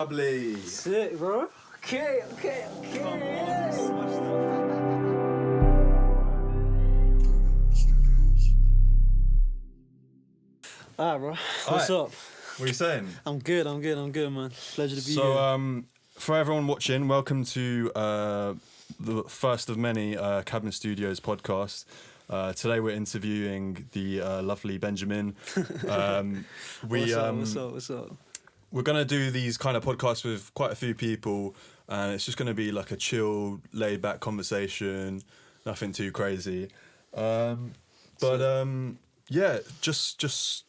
Lovely. Sick, bro. Okay. Alright, bro. What's up? What are you saying? I'm good, man. Pleasure to be here. So, for everyone watching, welcome to the first of many Kabin Studios podcast. Today we're interviewing the lovely Benjamin. What's up? We're going to do these kind of podcasts with quite a few people, and it's just going to be like a chill, laid-back conversation, nothing too crazy. Yeah, just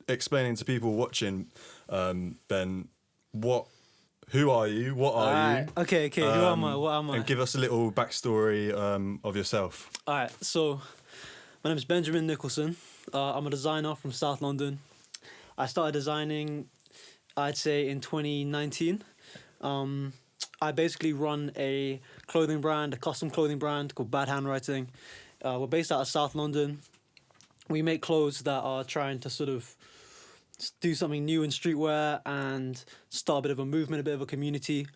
explaining to people watching, Ben, who are you? What are you? Okay. Who am I? What am I? And give us a little backstory of yourself. Alright, so my name is Benjamin Nicholson. I'm a designer from South London. I started designing, I'd say, in 2019. I basically run a custom clothing brand called Bad Handriting. We're based out of South London. We make clothes that are trying to sort of do something new in streetwear and start a bit of a movement, a bit of a community.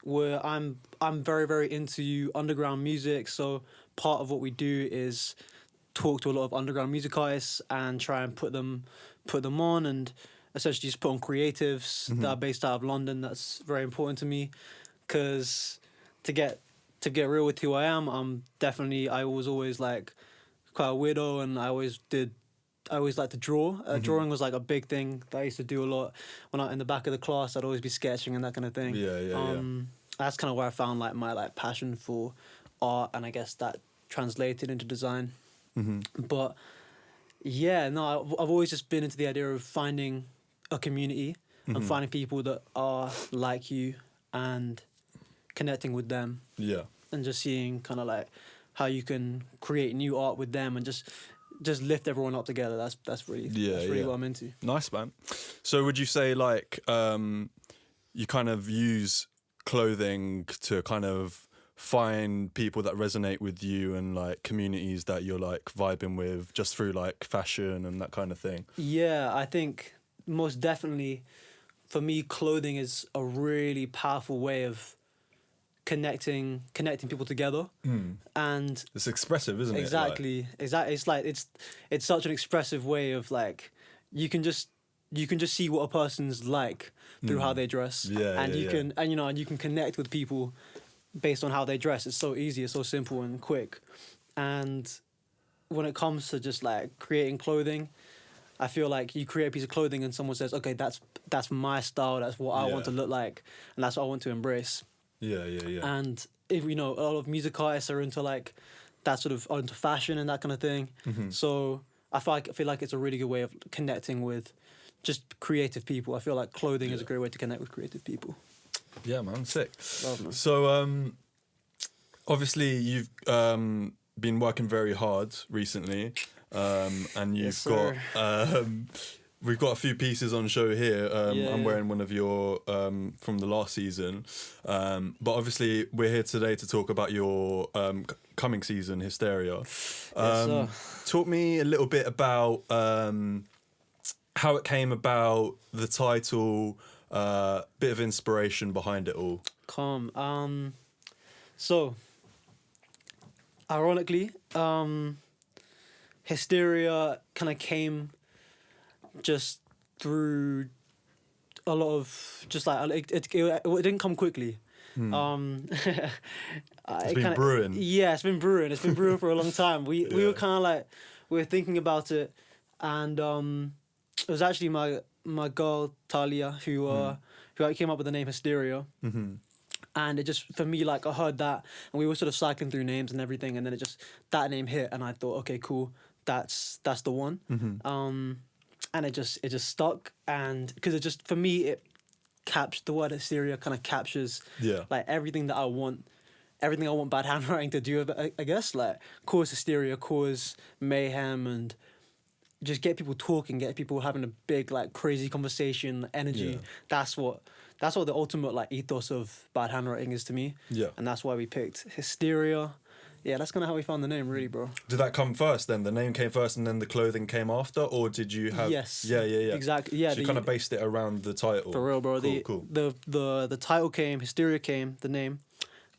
Where I'm very, very into underground music, so part of what we do is talk to a lot of underground music artists and try and put them on, and essentially just put on creatives that are based out of London. That's very important to me, because to get real with who I am, I was always like quite a weirdo, and I always liked to draw. Drawing was like a big thing that I used to do a lot. When in the back of the class, I'd always be sketching and that kind of thing. Yeah. That's kind of where I found like my like passion for art, and I guess that translated into design. But yeah, no, I've always just been into the idea of finding a community and finding people that are like you and connecting with them. Yeah. And just seeing kind of like how you can create new art with them and just lift everyone up together. That's really what I'm into. Nice, man. So would you say like you kind of use clothing to kind of find people that resonate with you and like communities that you're like vibing with just through like fashion and that kind of thing? Yeah, I think most definitely for me, clothing is a really powerful way of connecting people together. And it's expressive, isn't it? Exactly. It's like it's such an expressive way of like you can just see what a person's like through how they dress. You can connect with people based on how they dress. It's so easy, it's so simple and quick. And when it comes to just like creating clothing, I feel like you create a piece of clothing and someone says, okay, that's my style, that's what I want to look like, and that's what I want to embrace. Yeah. And if a lot of music artists are into like that sort of into fashion and that kind of thing. So I feel like it's a really good way of connecting with just creative people. I feel like clothing is a great way to connect with creative people. Yeah, man, sick. Love, man. So obviously you've been working very hard recently, and you've got we've got a few pieces on show here. I'm wearing one of your from the last season, but obviously we're here today to talk about your coming season, Hysteria. Talk me a little bit about how it came about, the title, bit of inspiration behind it all. Calm. So, ironically, Hysteria kind of came just through a lot of just like it didn't come quickly. It's been brewing. Yeah, it's been brewing. It's been brewing for a long time. We were kind of like we were thinking about it, and it was actually my girl Talia who came up with the name Hysteria. And it just, for me, like I heard that and we were sort of cycling through names and everything, and then that name hit, and I thought, okay, cool, that's the one. And it just stuck, and because it just, for me, the word Hysteria kind of captures like everything I want Bad Handwriting to do. I guess like cause hysteria, cause mayhem, and just get people talking, get people having a big like crazy conversation, energy. That's what the ultimate like ethos of Bad Handwriting is to me. And that's why we picked Hysteria. yeah, that's kind of how we found the name, really, bro. Did that come first then? The name came first and then the clothing came after? Or did you have... Yes. Yeah. Exactly, yeah. So you kind of based it around the title. For real, bro. Cool. The title came, Hysteria came, the name.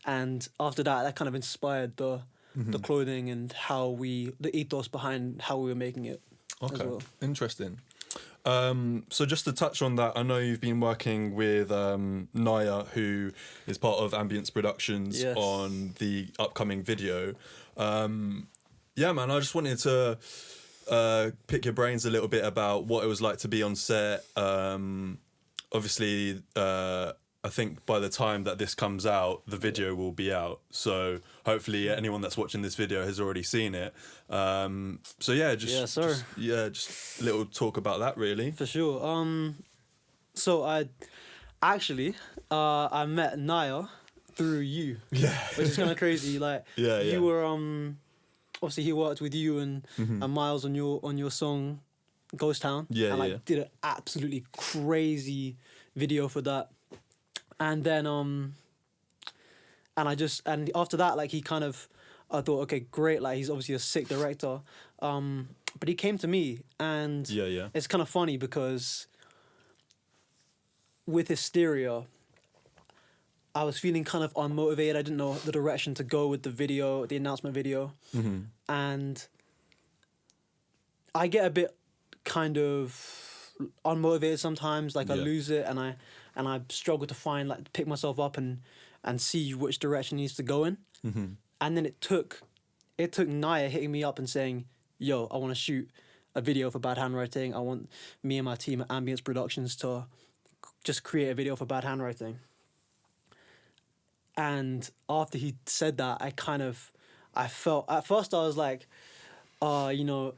And after that kind of inspired the clothing and the ethos behind how we were making it. Okay, as well. interesting. So just to touch on that, I know you've been working with Naya, who is part of Ambience Productions, Yes. on the upcoming video. Yeah, man, I just wanted to pick your brains a little bit about what it was like to be on set. Obviously, I think by the time that this comes out, the video will be out. So hopefully anyone that's watching this video has already seen it. So yeah, just a little talk about that, really. For sure. So I met Naya through you. Yeah. Which is kind of crazy. Like, you were obviously he worked with you and Miles on your song Ghost Town. Yeah, and did an absolutely crazy video for that. And then and after that, like, I thought, okay, great, like, he's obviously a sick director. But he came to me, and it's kind of funny because with Hysteria, I was feeling kind of unmotivated. I didn't know the direction to go with the announcement video. And I get a bit kind of unmotivated sometimes, like I lose it, and I struggle to pick myself up and see which direction needs to go in. And then it took Naya hitting me up and saying, yo, I want to shoot a video for Bad Handwriting. I want me and my team at Ambience Productions to just create a video for Bad Handwriting. And after he said that, I felt, at first I was like, do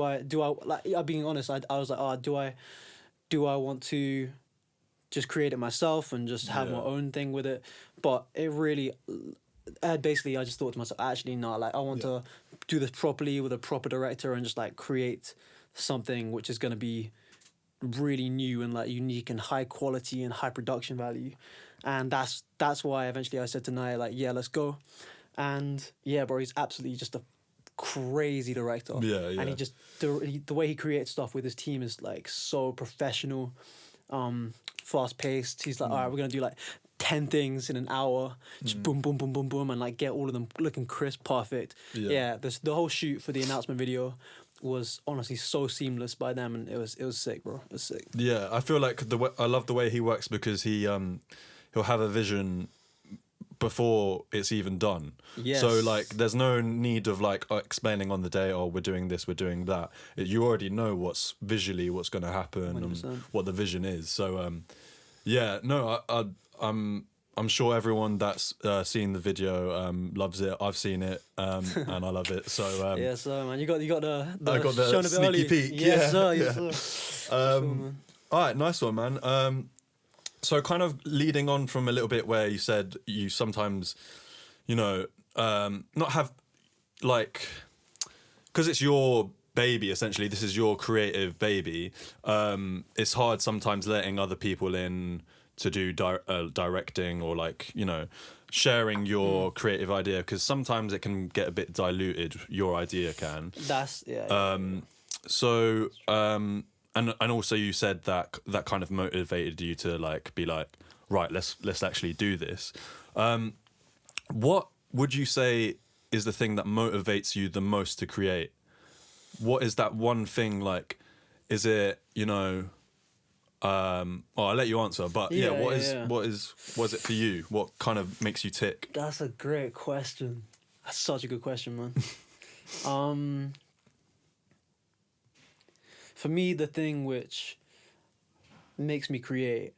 I like, being honest, I was like, do I want to just create it myself and just have my own thing with it? But it really, basically I just thought to myself, actually no, like, I want to do this properly with a proper director and just like create something which is going to be really new and like unique and high quality and high production value. And that's why eventually I said to Naya, like, yeah, let's go. And yeah, bro, he's absolutely just a crazy director. And he just the way he creates stuff with his team is like so professional, fast paced. He's like, all right, we're gonna do like 10 things in an hour, just boom, boom, boom, boom, boom, and like get all of them looking crisp, perfect. The whole shoot for the announcement video was honestly so seamless by them, and it was sick, bro. It was sick. Yeah, I feel like I love the way he works because he'll have a vision before it's even done. Yes. So like there's no need of like explaining on the day, oh, we're doing this, we're doing that. You already know what's going to happen 100%. and what the vision is. So I'm sure everyone that's seen the video loves it. I've seen it and I love it. So yeah, so man, you got the I got the shown a bit sneaky early. peek. Yes, sir. All right, nice one, man. So kind of leading on from a little bit where you said you sometimes, not have, like, because it's your baby, essentially, this is your creative baby, it's hard sometimes letting other people in to do directing or, like, sharing your creative idea, because sometimes it can get a bit diluted, your idea can. And also you said that kind of motivated you to like be like, right, let's actually do this. What would you say is the thing that motivates you the most to create? What is that one thing, like, is it, I'll let you answer, but what is it for you? What kind of makes you tick? That's a great question. That's such a good question, man. For me, the thing which makes me create,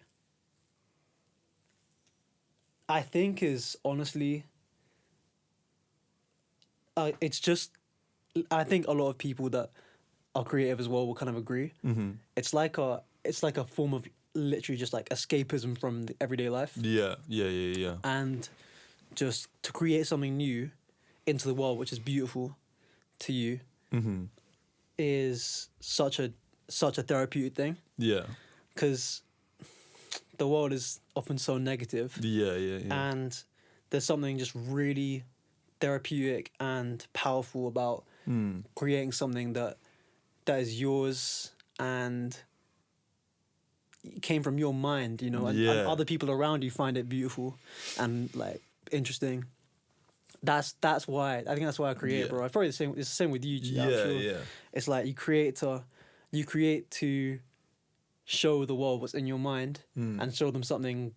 I think, is honestly, it's just, I think a lot of people that are creative as well will kind of agree. It's like a form of literally just like escapism from the everyday life. Yeah. And just to create something new into the world, which is beautiful to you, is such a therapeutic thing. Yeah. Because the world is often so negative. Yeah. And there's something just really therapeutic and powerful about creating something that is yours and came from your mind, you know, and other people around you find it beautiful and like interesting. That's why I think that's why I create, bro. I probably the same. It's the same with you, G, I'm sure. It's like you create to show the world what's in your mind and show them something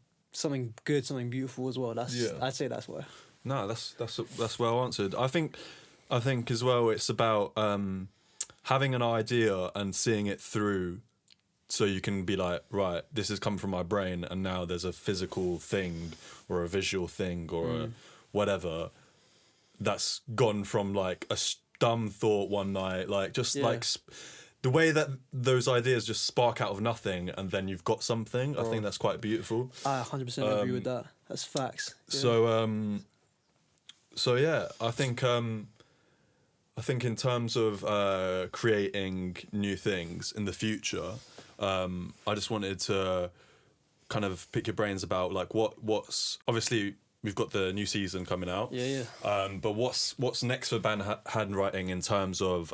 good, something beautiful as well. I'd say that's why. No, that's well answered. I think as well it's about having an idea and seeing it through, so you can be like, right, this has come from my brain, and now there's a physical thing or a visual thing or a whatever that's gone from like a dumb thought one night, like just like the way that those ideas just spark out of nothing and then you've got something. Bro, I think that's quite beautiful. I 100% agree with that. That's facts. So yeah, I think in terms of creating new things in the future, I just wanted to kind of pick your brains about like what's obviously we've got the new season coming out. But what's next for Bad Handwriting in terms of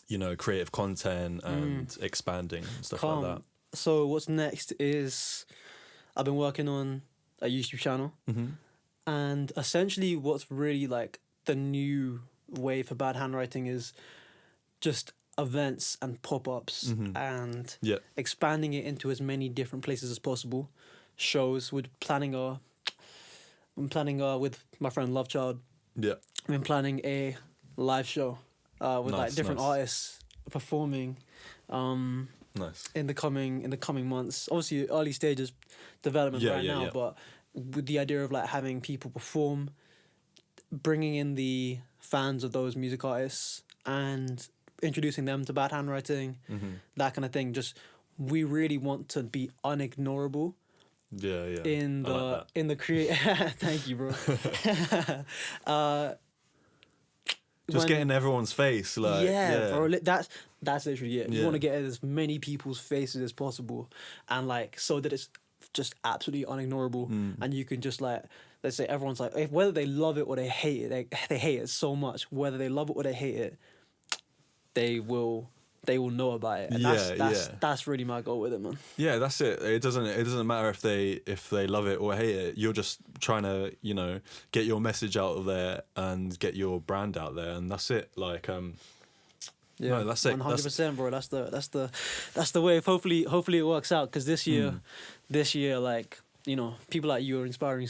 you know, creative content and expanding and stuff like that? So what's next is I've been working on a YouTube channel, and essentially what's really like the new way for Bad Handwriting is just events and pop-ups and expanding it into as many different places as possible. Shows. I'm planning with my friend Lovechild. I've been planning a live show with like different artists performing in the coming months. Obviously early stages development now, but with the idea of like having people perform, bringing in the fans of those music artists and introducing them to Bad Handwriting, that kind of thing. Just we really want to be unignorable. In the create. Thank you, bro. Just getting everyone's face, like bro. That's literally it. You want to get as many people's faces as possible, and like so that it's just absolutely unignorable, and you can just like, let's say everyone's like, whether they love it or they hate it, they hate it so much. Whether they love it or they hate it, they will know about it. And that's really my goal with it, man. Yeah, that's it. It doesn't matter if they love it or hate it. You're just trying to, you know, get your message out of there and get your brand out there, and that's it. Like no, that's it. 100%, bro. That's the way. Hopefully it works out, because this year, like, you know, people like you are inspiring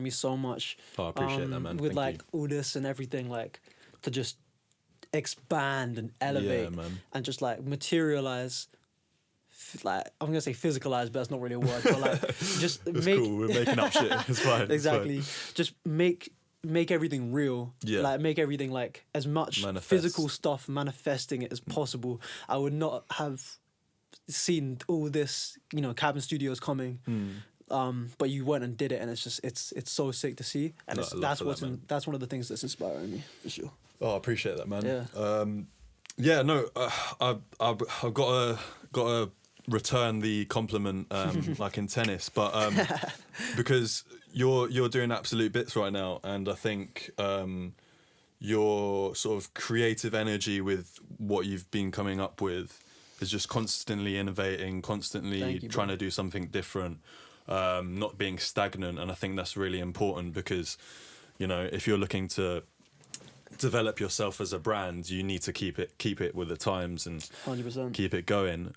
me so much. Oh, I appreciate that, man. With Thank you. All this and everything, like, to just expand and elevate and just like materialize, like I'm gonna say physicalize, but that's not really a word, but like just cool. We're making up shit. It's fine. Exactly. It's fine. Just make everything real. Like make everything like as much physical stuff manifesting it as possible. I would not have seen all this, you know, Kabin Studios coming. But you went and did it, and it's just it's so sick to see, and that's one of the things that's inspiring me for sure. Oh, I appreciate that, man. I've got to return the compliment, like in tennis, but because you're doing absolute bits right now, and I think your sort of creative energy with what you've been coming up with is just constantly innovating, constantly trying to do something different, not being stagnant, and I think that's really important because, you know, if you're looking to develop yourself as a brand, you need to keep it with the times and 100%. Keep it going.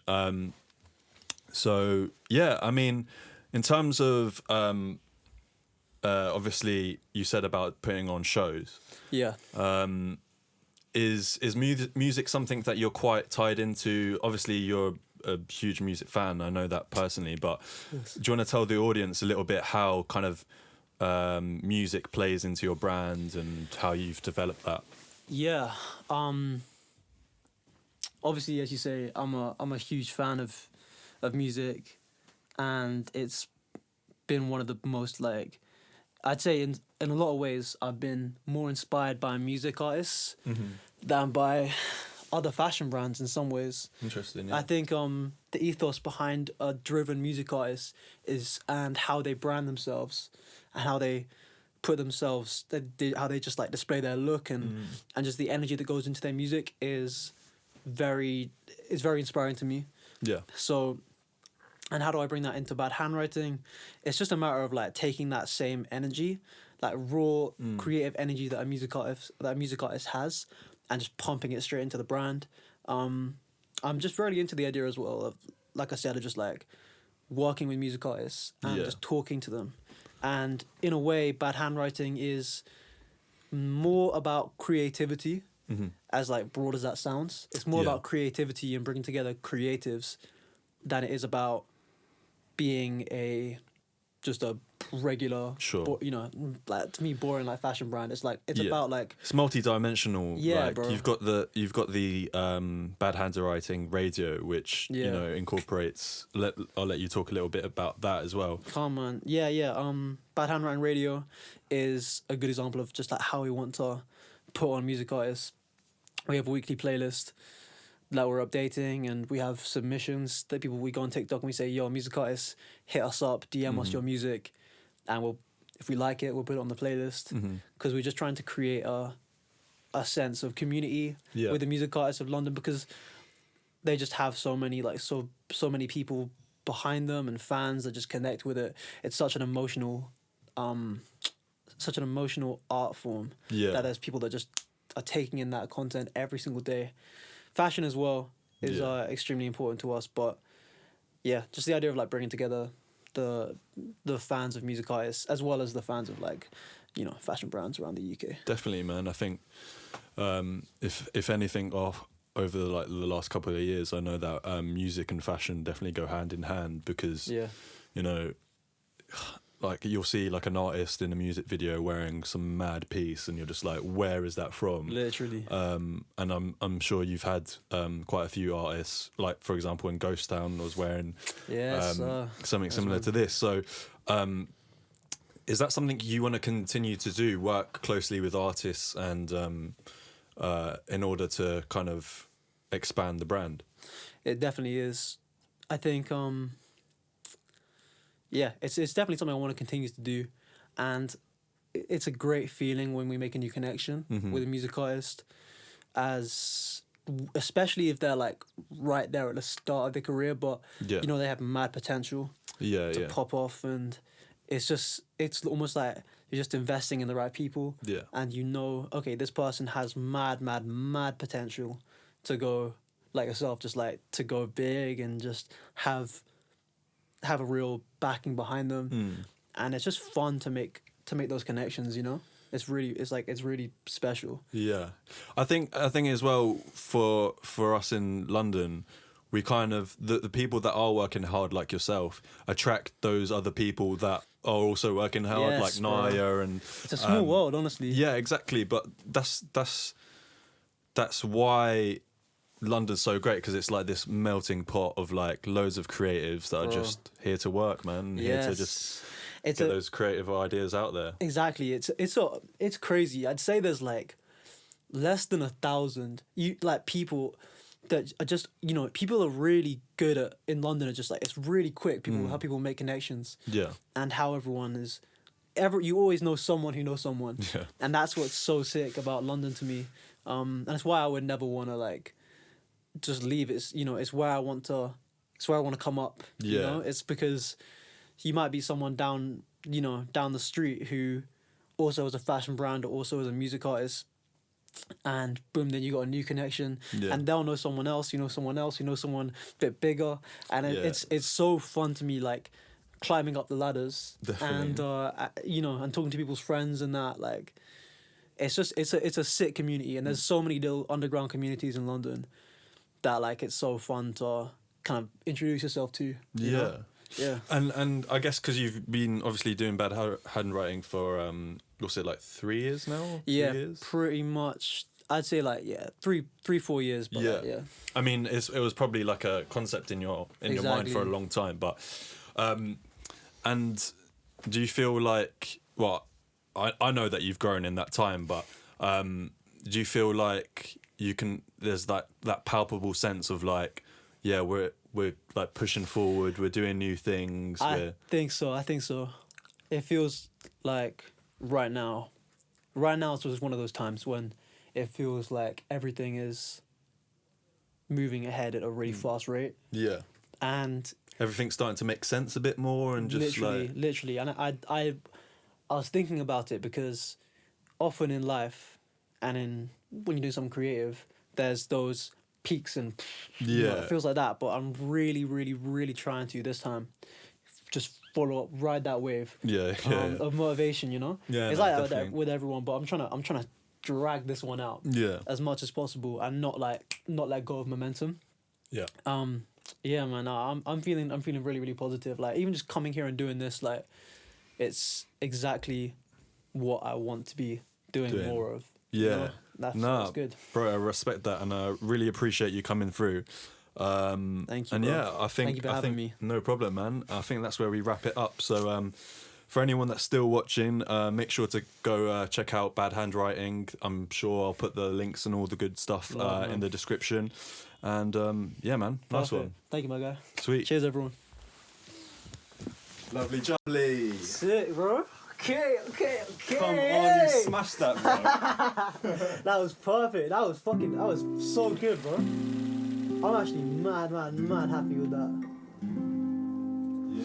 So yeah, I mean, in terms of obviously you said about putting on shows. Is music something that you're quite tied into? Obviously you're a huge music fan, I know that personally, but do you want to tell the audience a little bit how kind of music plays into your brand and how you've developed that? Obviously, as you say, I'm a huge fan of music, and it's been one of the most, like, I'd say in a lot of ways I've been more inspired by music artists than by other fashion brands in some ways. Interesting. Yeah. I think the ethos behind a driven music artist is and how they brand themselves and how they put themselves, how they just like display their look and just the energy that goes into their music is very inspiring to me. Yeah. So, and how do I bring that into Bad Handwriting? It's just a matter of like taking that same energy, like raw creative energy that a music artist has, and just pumping it straight into the brand. I'm just really into the idea as well of, like I said, of just like working with music artists and just talking to them. And in a way, Bad Handwriting is more about creativity, as like broad as that sounds. It's more about creativity and bringing together creatives than it is about being just a regular, like to me, boring like fashion brand. It's like it's about like it's multi-dimensional. Yeah, like, bro. You've got the Bad Handwriting radio, which incorporates. I'll let you talk a little bit about that as well. Come on, yeah. Bad Handwriting Radio is a good example of just like how we want to put on music artists. We have a weekly playlist that we're updating, and we have submissions that we go on TikTok and we say, yo, music artists, hit us up, DM us your music, and if we like it, we'll put it on the playlist, because we're just trying to create a sense of community with the music artists of London, because they just have so many many people behind them and fans that just connect with it. It's such an emotional art form that there's people that just are taking in that content every single day. Fashion as well is extremely important to us, but just the idea of like bringing together the fans of music artists as well as the fans of like, fashion brands around the UK. Definitely, man. I think if anything, over the last couple of years, I know that music and fashion definitely go hand in hand, because like you'll see like an artist in a music video wearing some mad piece, and you're just like, where is that from? Literally. And I'm sure you've had quite a few artists, like for example in Ghost Town was wearing something similar to this. So is that something you want to continue to do, work closely with artists and in order to kind of expand the brand? It definitely is. I think it's definitely something I want to continue to do, and it's a great feeling when we make a new connection with a music artist, especially if they're like right there at the start of their career, but they have mad potential to pop off, and it's almost like you're just investing in the right people, and okay, this person has mad potential to go, like yourself, just like to go big and just have a real backing behind them, and it's just fun to make those connections. It's really special. I think as well for us in London, we kind of the people that are working hard like yourself attract those other people that are also working hard, like Naya, and it's a small world, honestly. Yeah, exactly. But that's why London's so great, because it's like this melting pot of like loads of creatives that are just here to work, man. Here to just get those creative ideas out there. Exactly. It's crazy. I'd say there's like less than 1,000 people that are just people are really good at in London. Are just like, it's really quick. How people make connections. And how everyone is. You always know someone who knows someone. And that's what's so sick about London to me. And that's why I would never want to like just leave. It's it's where I want to come up. It's because you might be someone down the street who also has a fashion brand or also is a music artist, and boom, then you got a new connection, and they'll know someone else, someone else, someone a bit bigger, and it's so fun to me, like climbing up the ladders. Definitely. And and talking to people's friends and that, like it's a sick community, and there's so many little underground communities in London that like it's so fun to kind of introduce yourself to. Yeah. And I guess because you've been obviously doing Bad Handwriting for what's it, like 3 years now? 2 years? Pretty much. I'd say like 3-4 years. But I mean, it was probably like a concept in your mind for a long time. But and do you feel like, well, I know that you've grown in that time, but do you feel like there's that palpable sense of like, yeah, we're like pushing forward, we're doing new things. I think so. It feels like right now it's just one of those times when it feels like everything is moving ahead at a really fast rate. Yeah. And everything's starting to make sense a bit more, and just literally. And I was thinking about it because often in life and when you do something creative, there's those peaks and it feels like that. But I'm really, really, really trying to this time just follow up, ride that wave of motivation. You know, it's like that with everyone. But I'm trying to drag this one out as much as possible and not let go of momentum. Yeah. Yeah, man. I'm feeling really, really positive. Like even just coming here and doing this, like it's exactly what I want to be doing more of. Yeah, you know? That's good, bro. I respect that, and I really appreciate you coming through. Thank you. And bro. I think thank you for having me. No problem, man. I think that's where we wrap it up. So for anyone that's still watching, make sure to go check out Bad Handwriting. I'm sure I'll put the links and all the good stuff in the description. And yeah, man, nice one. Thank you, my guy. Sweet. Cheers, everyone. Lovely jubbly. Sick, bro. Okay. Come on, you smashed that, bro. That was perfect. That was so good, bro. I'm actually mad happy with that.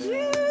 Yeah.